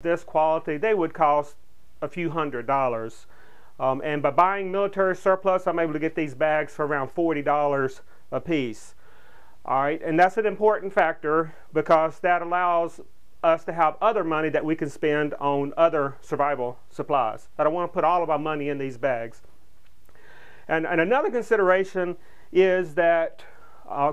this quality, they would cost a few $100s. And by buying military surplus, I'm able to get these bags for around $40 a piece. All right, and that's an important factor because that allows us to have other money that we can spend on other survival supplies. I don't want to put all of our money in these bags. And another consideration is that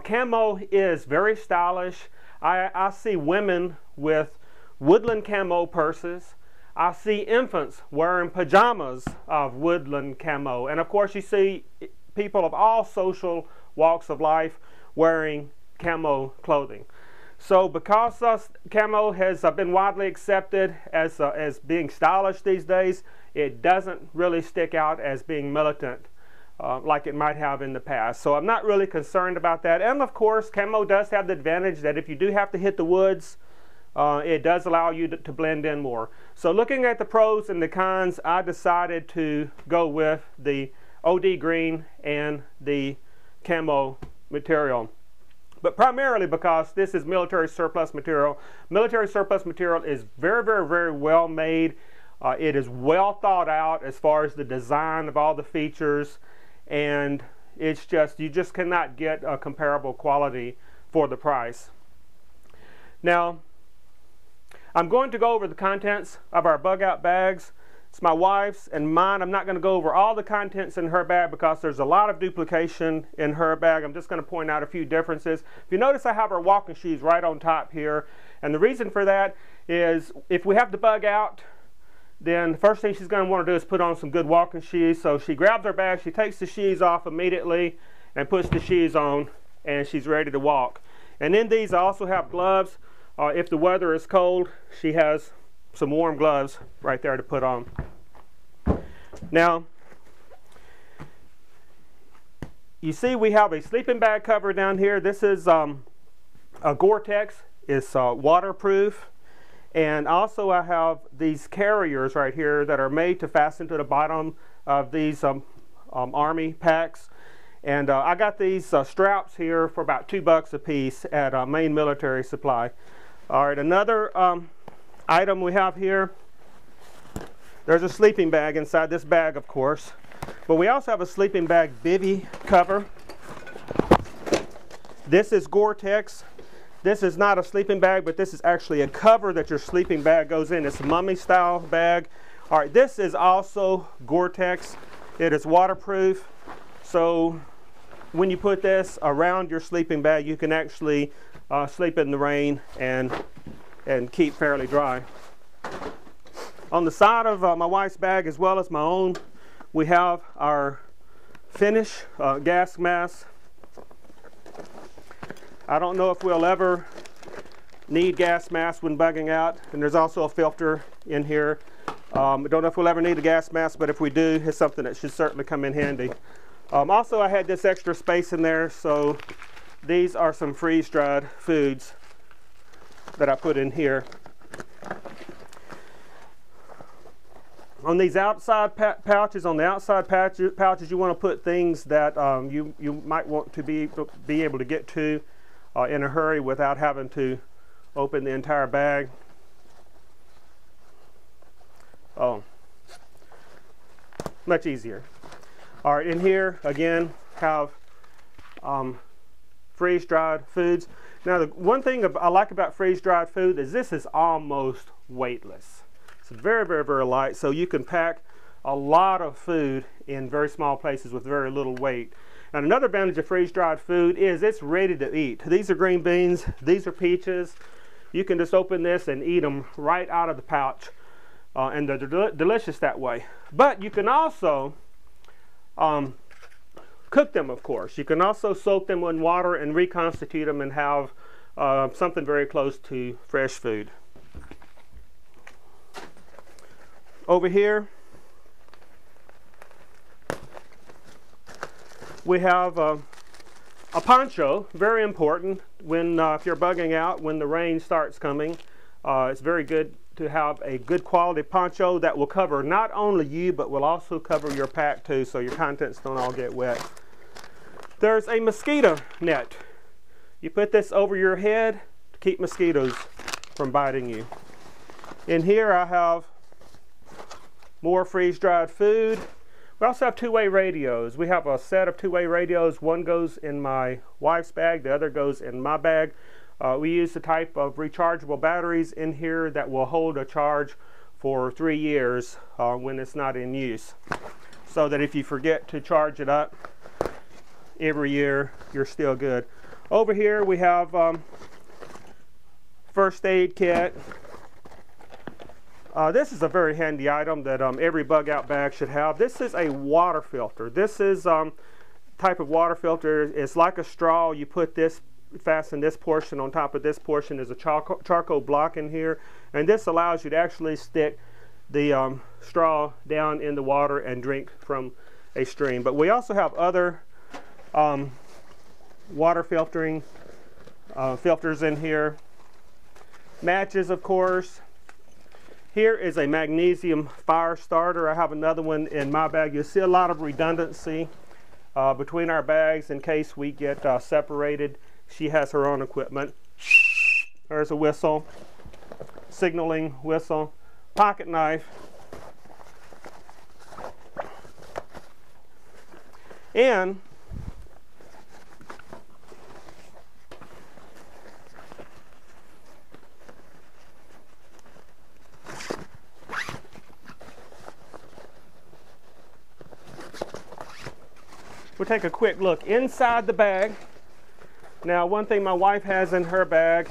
camo is very stylish. I see women with woodland camo purses. I see infants wearing pajamas of woodland camo. And of course you see people of all social walks of life wearing camo clothing. So because camo has been widely accepted as being stylish these days, it doesn't really stick out as being militant like it might have in the past. So I'm not really concerned about that. And of course camo does have the advantage that if you do have to hit the woods, it does allow you to blend in more. So looking at the pros and the cons, I decided to go with the OD green and the camo material. But primarily because this is military surplus material. Military surplus material is very, very, very well made. It is well thought out as far as the design of all the features, and it's just, you just cannot get a comparable quality for the price. Now, I'm going to go over the contents of our bug out bags. It's my wife's and mine. I'm not going to go over all the contents in her bag because there's a lot of duplication in her bag. I'm just going to point out a few differences. If you notice, I have our walking shoes right on top here. And the reason for that is if we have to bug out, then the first thing she's going to want to do is put on some good walking shoes. So she grabs her bag, she takes the shoes off immediately and puts the shoes on, and she's ready to walk. And in these I also have gloves. If the weather is cold, she has some warm gloves right there to put on. Now, you see we have a sleeping bag cover down here. This is a Gore-Tex. It's waterproof. And also I have these carriers right here that are made to fasten to the bottom of these Army packs. And I got these straps here for about $2 a piece at Main Military Supply. All right, another item we have here, there's a sleeping bag inside this bag, of course, but we also have a sleeping bag bivy cover. This is Gore-Tex. This is not a sleeping bag, but this is actually a cover that your sleeping bag goes in. It's a mummy style bag. All right, this is also Gore-Tex. It is waterproof, so when you put this around your sleeping bag, you can actually sleep in the rain and keep fairly dry. On the side of my wife's bag as well as my own, we have our Finish gas mask. I don't know if we'll ever need gas masks when bugging out, and there's also a filter in here. I don't know if we'll ever need a gas mask, but if we do, it's something that should certainly come in handy. Also, I had this extra space in there, so these are some freeze-dried foods that I put in here. On these outside pouches, on the outside pouches, you want to put things that you might want to be able to get to in a hurry without having to open the entire bag. Oh, much easier. All right, in here again have freeze-dried foods. Now, the one thing I like about freeze-dried food is this is almost weightless. It's very, very, very light, so you can pack a lot of food in very small places with very little weight. And another advantage of freeze-dried food is it's ready to eat. These are green beans, these are peaches. You can just open this and eat them right out of the pouch, and they're delicious that way. But you can also cook them, of course. You can also soak them in water and reconstitute them and have something very close to fresh food. Over here, we have a poncho, very important when if you're bugging out when the rain starts coming. It's very good to have a good quality poncho that will cover not only you, but will also cover your pack too, so your contents don't all get wet. There's a mosquito net. You put this over your head to keep mosquitoes from biting you. In here I have more freeze-dried food. We also have two-way radios. We have a set of two-way radios. One goes in my wife's bag, the other goes in my bag. We use the type of rechargeable batteries in here that will hold a charge for 3 years when it's not in use. So that if you forget to charge it up every year, you're still good. Over here we have first aid kit. This is a very handy item that every bug out bag should have. This is a water filter. This is type of water filter. It's like a straw. You put this, fasten this portion on top of this portion. There's a charcoal block in here, and this allows you to actually stick the straw down in the water and drink from a stream. But we also have other water filtering filters in here. Matches, of course. Here is a magnesium fire starter. I have another one in my bag. You'll see a lot of redundancy between our bags in case we get separated. She has her own equipment. There's a whistle, signaling whistle, pocket knife, and we'll take a quick look inside the bag. Now, one thing my wife has in her bag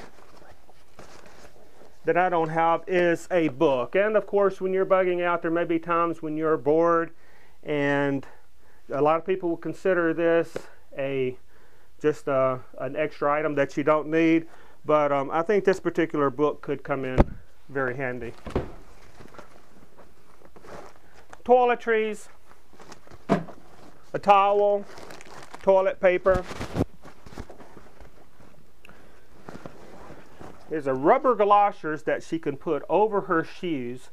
that I don't have is a book. And of course, when you're bugging out, there may be times when you're bored, and a lot of people will consider this just an extra item that you don't need. But I think this particular book could come in very handy. Toiletries, a towel, toilet paper. There's a rubber galoshes that she can put over her shoes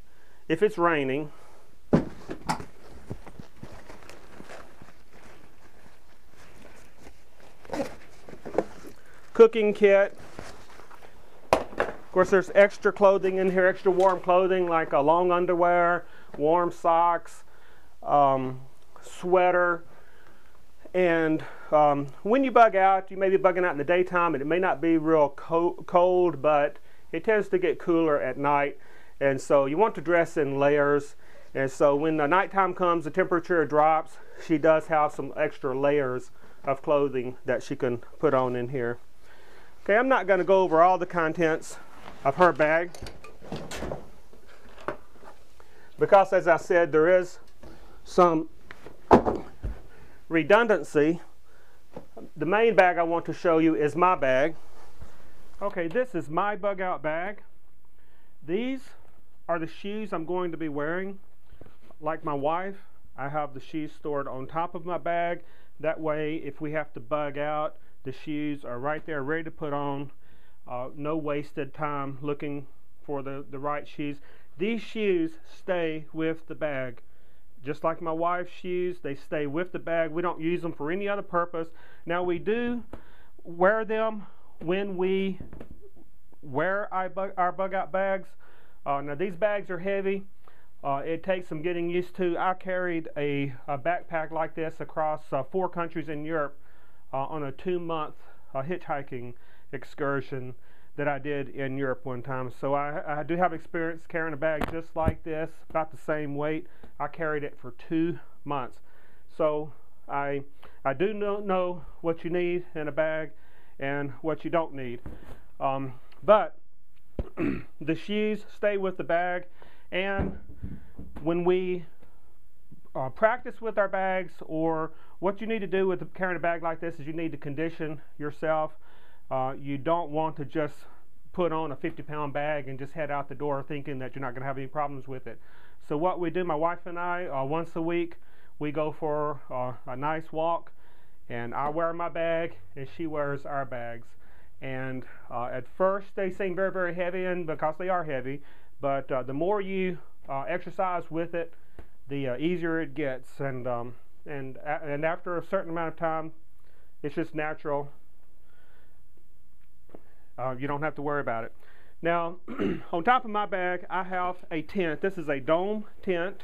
if it's raining. Cooking kit. Of course, there's extra clothing in here, extra warm clothing like long underwear, warm socks, sweater. And when you bug out, you may be bugging out in the daytime, and it may not be real cold, but it tends to get cooler at night. And so you want to dress in layers. And so when the nighttime comes, the temperature drops. She does have some extra layers of clothing that she can put on in here. Okay, I'm not going to go over all the contents of her bag, because as I said, there is some redundancy. The main bag I want to show you is my bag. Okay, this is my bug out bag. These are the shoes I'm going to be wearing. Like my wife, I have the shoes stored on top of my bag. That way, if we have to bug out, the shoes are right there ready to put on. No wasted time looking for the right shoes. These shoes stay with the bag. Just like my wife's shoes, they stay with the bag. We don't use them for any other purpose. Now, we do wear them when we wear our bug out bags. Now, these bags are heavy. It takes some getting used to. I carried a backpack like this across 4 countries in Europe on a 2-month hitchhiking excursion that I did in Europe one time. So I do have experience carrying a bag just like this, about the same weight. I carried it for 2 months. So I do know what you need in a bag and what you don't need. But the shoes stay with the bag, and when we practice with our bags, or what you need to do with carrying a bag like this is you need to condition yourself. You don't want to just put on a 50-pound bag and just head out the door thinking that you're not going to have any problems with it. So what we do, my wife and I, once a week, we go for a nice walk, and I wear my bag and she wears our bags. And at first they seem very, very heavy, and because they are heavy, but the more you exercise with it, the easier it gets. And after a certain amount of time, it's just natural. You don't have to worry about it. Now, on top of my bag, I have a tent. This is a dome tent.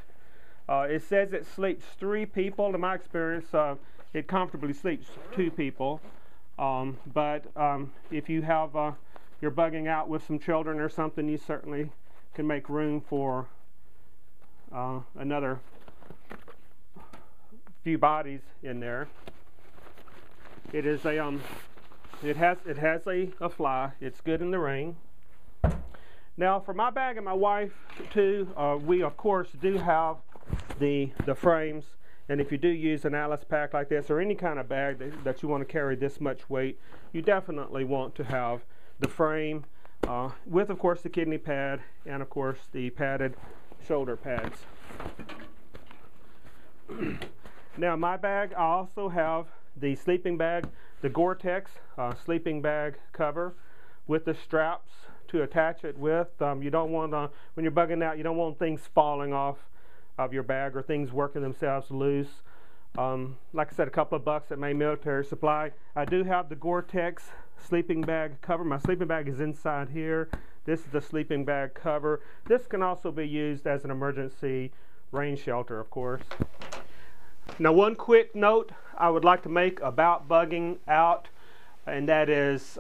It says it sleeps 3 people. In my experience, it comfortably sleeps 2 people. But if you have you're bugging out with some children or something, you certainly can make room for another few bodies in there. It is a it has a fly. It's good in the rain. Now for my bag and my wife too, we of course do have the frames, and if you do use an Atlas pack like this or any kind of bag that you want to carry this much weight, you definitely want to have the frame with of course the kidney pad and of course the padded shoulder pads. Now my bag, I also have the sleeping bag, the Gore-Tex sleeping bag cover with the straps to attach it with. You don't want when you're bugging out, you don't want things falling off of your bag or things working themselves loose. Like I said, a couple of bucks at Main Military Supply. I do have the Gore-Tex sleeping bag cover. My sleeping bag is inside here. This is the sleeping bag cover. This can also be used as an emergency rain shelter, of course. Now one quick note I would like to make about bugging out, and that is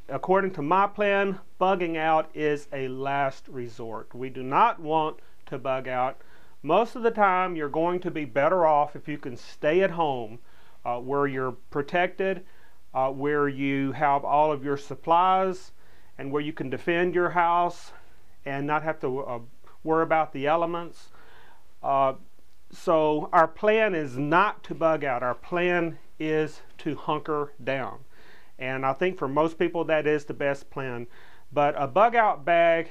according to my plan, bugging out is a last resort. We do not want to bug out. Most of the time you're going to be better off if you can stay at home where you're protected, where you have all of your supplies, and where you can defend your house and not have to worry about the elements. So our plan is not to bug out. Our plan is to hunker down. And I think for most people that is the best plan. But a bug out bag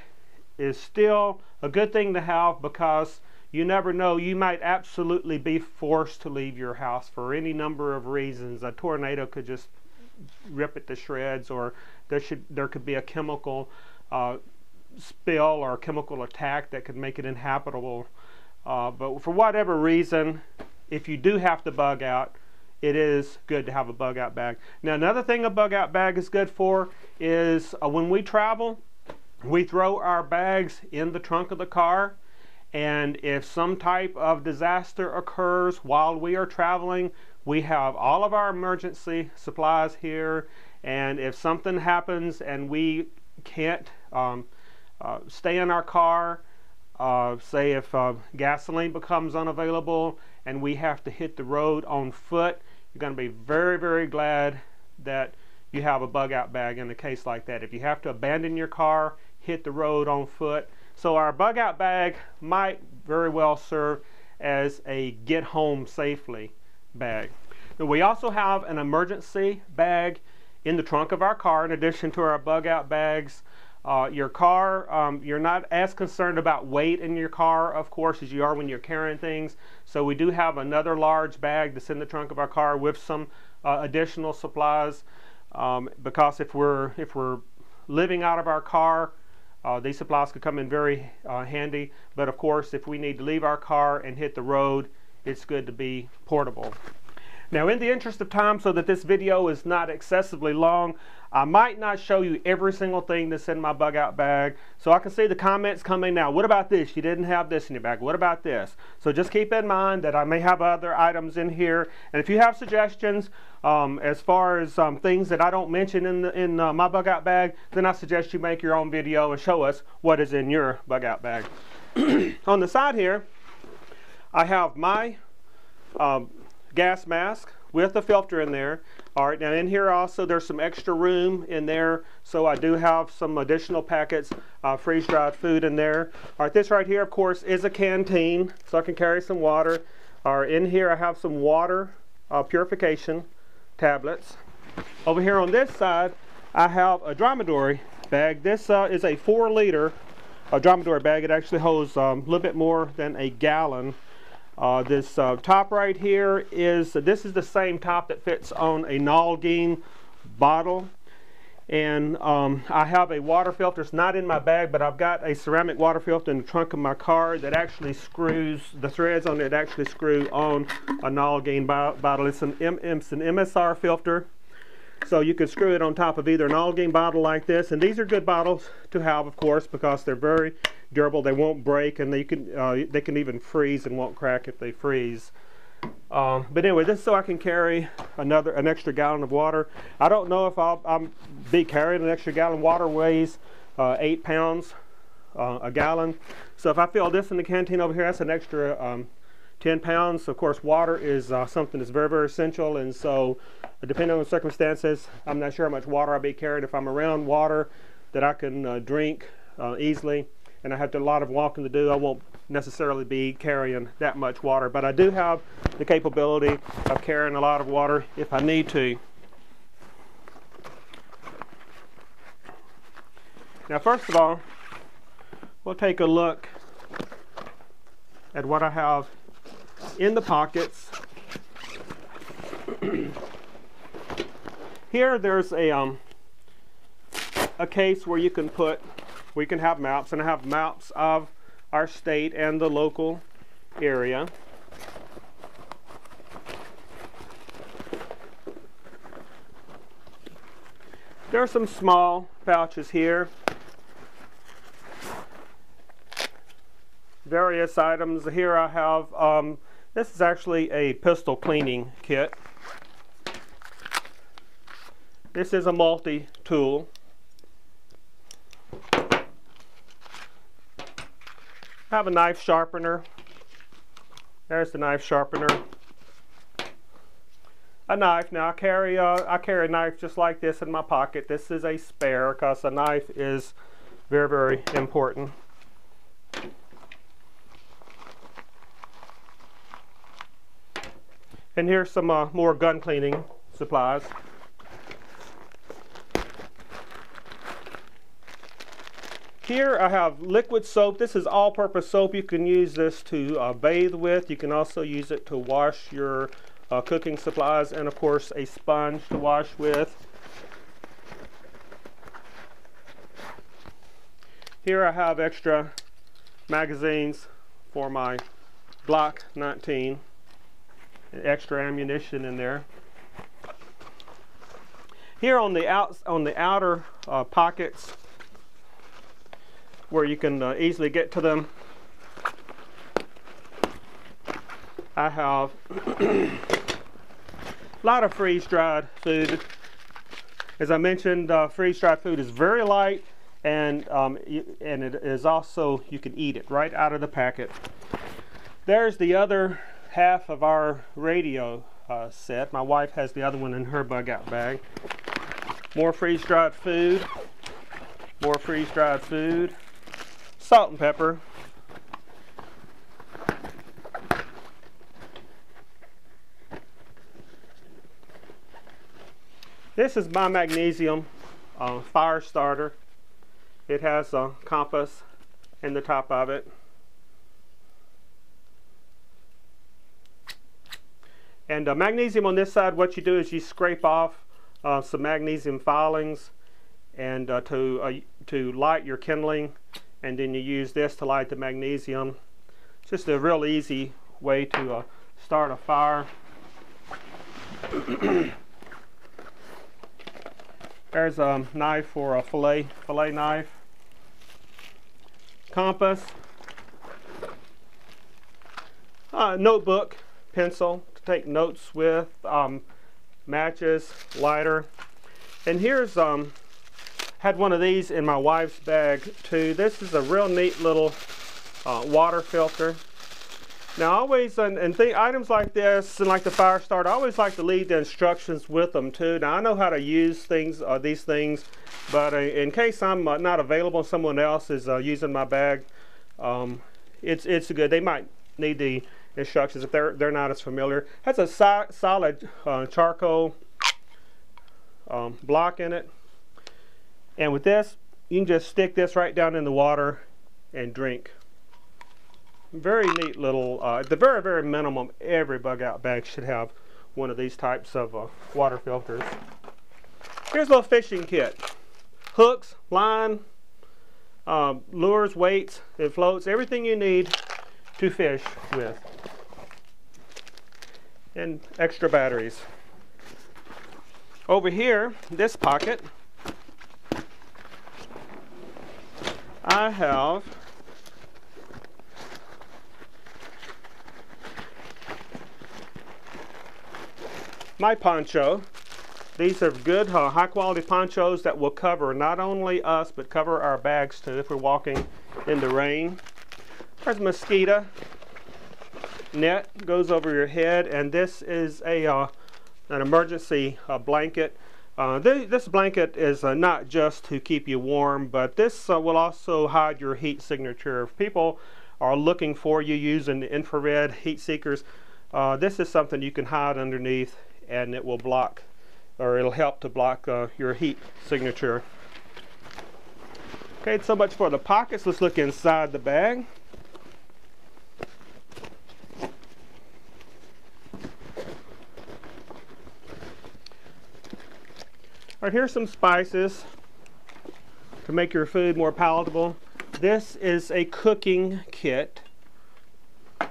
is still a good thing to have, because you never know, you might absolutely be forced to leave your house for any number of reasons. A tornado could just rip it to shreds, or there could be a chemical spill or a chemical attack that could make it inhabitable. But for whatever reason, if you do have to bug out, it is good to have a bug out bag. Now another thing a bug out bag is good for is when we travel, we throw our bags in the trunk of the car, and if some type of disaster occurs while we are traveling, we have all of our emergency supplies here, and if something happens and we can't stay in our car, say if gasoline becomes unavailable and we have to hit the road on foot, you're going to be very, very glad that you have a bug out bag in a case like that. If you have to abandon your car, hit the road on foot. So our bug out bag might very well serve as a get home safely bag. Now, we also have an emergency bag in the trunk of our car in addition to our bug out bags. Your car, you're not as concerned about weight in your car, of course, as you are when you're carrying things. So we do have another large bag that's in the trunk of our car with some additional supplies, because if we're living out of our car, these supplies could come in very handy. But of course, if we need to leave our car and hit the road, it's good to be portable. Now, in the interest of time, so that this video is not excessively long, I might not show you every single thing that's in my bug out bag. So I can see the comments coming now. What about this? You didn't have this in your bag. What about this? So just keep in mind that I may have other items in here. And if you have suggestions as far as things that I don't mention in my bug out bag, then I suggest you make your own video and show us what is in your bug out bag. On the side here, I have my gas mask with a filter in there. All right, now in here also there's some extra room in there, so I do have some additional packets freeze-dried food in there. All right, this right here of course is a canteen, so I can carry some water. All right, in here I have some water purification tablets. Over here on this side I have a dromedary bag. This is a 4-liter dromedary bag. It actually holds a little bit more than a gallon. This top right here this is the same top that fits on a Nalgene bottle, and I have a water filter. It's not in my bag, but I've got a ceramic water filter in the trunk of my car that actually screws, the threads on it actually screw on a Nalgene bottle. It's an MSR filter. So you can screw it on top of either an all-game bottle like this, and these are good bottles to have, of course, because they're very durable. They won't break, and they can even freeze and won't crack if they freeze. But anyway, this is so I can carry an extra gallon of water. I don't know if I'll be carrying an extra gallon. Water weighs 8 pounds a gallon. So if I fill this in the canteen over here, that's an extra 10 pounds. Of course, water is something that's very, very essential, and so depending on the circumstances, I'm not sure how much water I'll be carrying. If I'm around water that I can drink easily, and I have a lot of walking to do, I won't necessarily be carrying that much water. But I do have the capability of carrying a lot of water if I need to. Now, first of all, we'll take a look at what I have in the pockets. Here there's a case where you can have maps, and I have maps of our state and the local area. There are some small pouches here. Various items. Here I have, this is actually a pistol cleaning kit. This is a multi-tool. I have a knife sharpener. There's the knife sharpener. A knife. Now I carry a knife just like this in my pocket. This is a spare because a knife is very, very important. And here's some more gun cleaning supplies. Here I have liquid soap. This is all-purpose soap. You can use this to bathe with. You can also use it to wash your cooking supplies, and of course a sponge to wash with. Here I have extra magazines for my Glock 19. Extra ammunition in there. Here on the outer pockets, where you can easily get to them, I have a lot of freeze-dried food. As I mentioned, freeze-dried food is very light, and it is also, you can eat it right out of the packet. There's the other half of our radio set. My wife has the other one in her bug-out bag. More freeze-dried food. More freeze-dried food. Salt and pepper. This is my magnesium fire starter. It has a compass in the top of it. And magnesium on this side, what you do is you scrape off some magnesium filings and to light your kindling, and then you use this to light the magnesium. It's just a real easy way to start a fire. There's a knife for a fillet knife. Compass. Notebook, pencil to take notes with, matches, lighter. And here's had one of these in my wife's bag too. This is a real neat little water filter. Now always, items like this and like the fire starter, I always like to leave the instructions with them too. Now I know how to use things, these things, but in case I'm not available and someone else is using my bag, it's good. They might need the instructions if they're not as familiar. Has a solid charcoal block in it, and with this you can just stick this right down in the water and drink. Very neat little, at the very, very minimum, every bug out bag should have one of these types of water filters. Here's a little fishing kit. Hooks, line, lures, weights, and floats, everything you need to fish with. And extra batteries. Over here, this pocket, I have my poncho. These are good high quality ponchos that will cover not only us but cover our bags too if we're walking in the rain. There's a mosquito net, goes over your head, and this is an emergency blanket. This blanket is not just to keep you warm, but this will also hide your heat signature. If people are looking for you using the infrared heat seekers, this is something you can hide underneath, and it will block, or it'll help to block your heat signature. Okay, so much for the pockets. Let's look inside the bag. All right, here's some spices to make your food more palatable. This is a cooking kit. All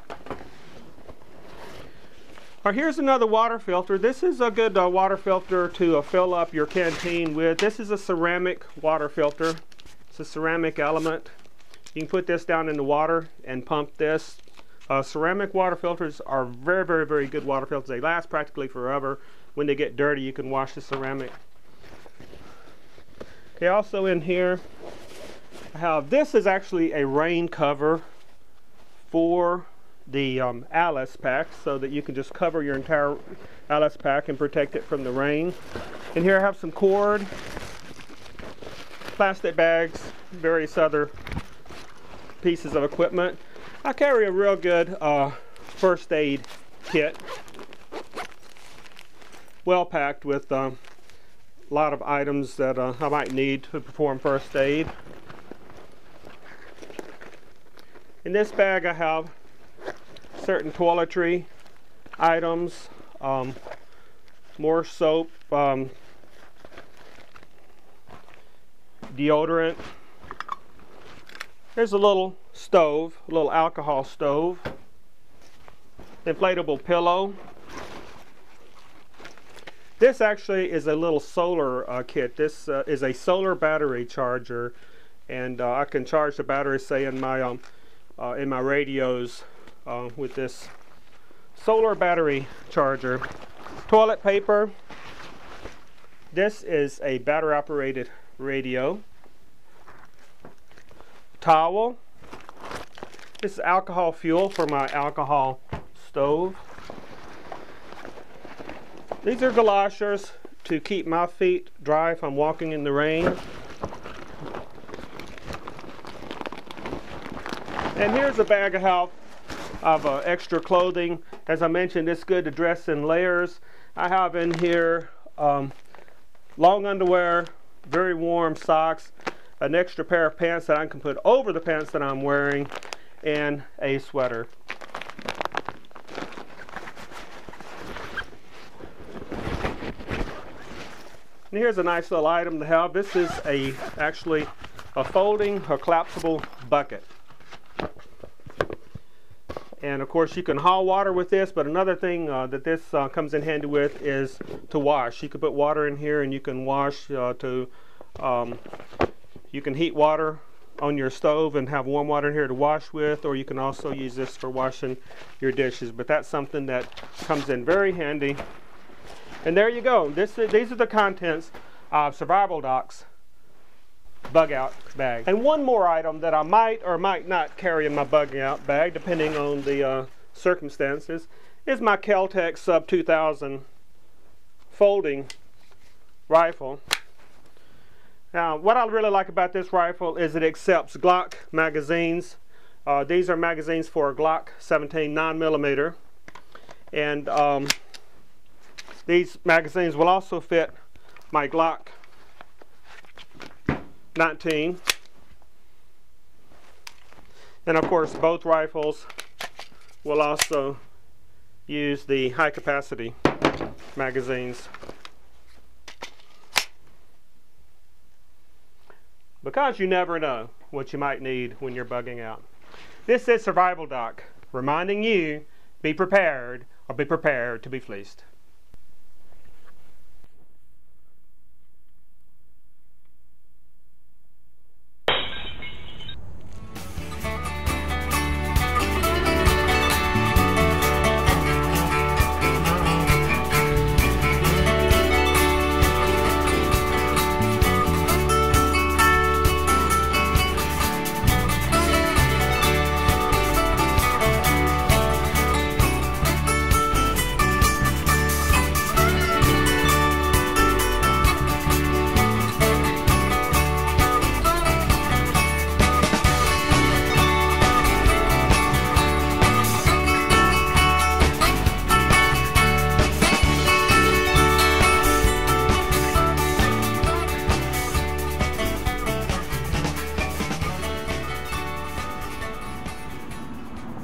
right, here's another water filter. This is a good water filter to fill up your canteen with. This is a ceramic water filter. It's a ceramic element. You can put this down in the water and pump this. Ceramic water filters are very, very, very good water filters. They last practically forever. When they get dirty, you can wash the ceramic. Okay, also in here, I have, this is actually a rain cover for the Alice pack, so that you can just cover your entire Alice pack and protect it from the rain. In here I have some cord, plastic bags, various other pieces of equipment. I carry a real good first aid kit, well packed with a lot of items that I might need to perform first aid. In this bag I have certain toiletry items, more soap, deodorant. Here's a little stove, a little alcohol stove, inflatable pillow. This actually is a little solar kit. This is a solar battery charger, and I can charge the battery, say in my radios with this solar battery charger. Toilet paper. This is a battery operated radio. Towel. This is alcohol fuel for my alcohol stove. These are galoshes to keep my feet dry if I'm walking in the rain. And here's a bag I have of extra clothing. As I mentioned, it's good to dress in layers. I have in here long underwear, very warm socks, an extra pair of pants that I can put over the pants that I'm wearing, and a sweater. And here's a nice little item to have. This is actually a folding or collapsible bucket. And of course you can haul water with this, but another thing that this comes in handy with is to wash. You can put water in here and you can wash you can heat water on your stove and have warm water in here to wash with, or you can also use this for washing your dishes. But that's something that comes in very handy. And there you go. These are the contents of Survival Doc's bug out bag. And one more item that I might or might not carry in my bug out bag, depending on the circumstances, is my Kel-Tec Sub 2000 folding rifle. Now, what I really like about this rifle is it accepts Glock magazines. These are magazines for Glock 17 9mm, and these magazines will also fit my Glock 19. And of course, both rifles will also use the high capacity magazines. Because you never know what you might need when you're bugging out. This is Survival Doc, reminding you, be prepared or be prepared to be fleeced.